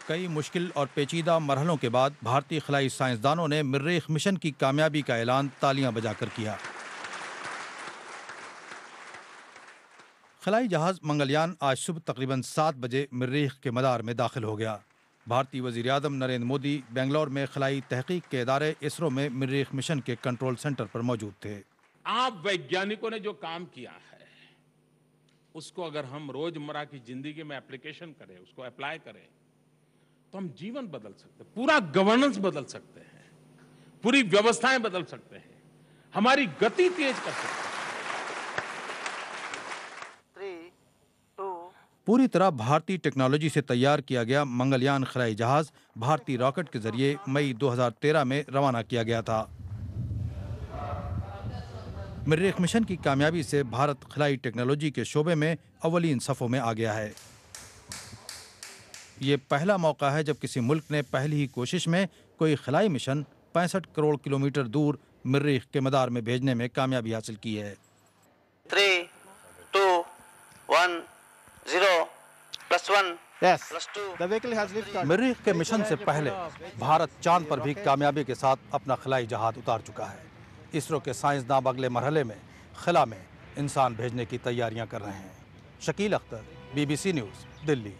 कई मुश्किल और पेचीदा मरहलों के बाद भारतीय खलाई साइंसदानों ने मरीख मिशन की कामयाबी का ऐलान तालियां बजाकर किया। खलाई जहाज मंगलयान आज सुबह तकरीबन 7 बजे मरीख के मदार में दाखिल हो गया। भारतीय वजीर आज़म नरेंद्र मोदी बेंगलोर में खलाई तहकीक के इदारे इसरो में मरीख मिशन के कंट्रोल सेंटर पर मौजूद थे। आप वैज्ञानिकों ने जो काम किया है उसको अगर हम रोजमर्रा की जिंदगी में एप्लीकेशन करें, उसको अप्लाई करें, तो हम जीवन बदल सकते हैं, पूरा गवर्नेंस बदल सकते हैं, पूरी व्यवस्थाएं बदल सकते हैं, हमारी गति तेज कर सकते हैं। पूरी तरह भारतीय टेक्नोलॉजी से तैयार किया गया मंगलयान खलाई जहाज भारतीय रॉकेट के जरिए मई 2013 में रवाना किया गया था। मरीख मिशन की कामयाबी से भारत खलाई टेक्नोलॉजी के शोबे में अव्वलीन सफ़ों में आ गया है। ये पहला मौका है जब किसी मुल्क ने पहली ही कोशिश में कोई खलाई मिशन 65 करोड़ किलोमीटर दूर मरीख के मदार में भेजने में कामयाबी हासिल की है। 3, 2, 1, 0 +1 +2। मरीख के मिशन से पहले भारत चांद पर भी कामयाबी के साथ अपना खलाई जहाज उतार चुका है। इसरो के साइंसदान अगले मरहले में खला में इंसान भेजने की तैयारियां कर रहे हैं। Shakeel Akhtar, BBC news, Delhi.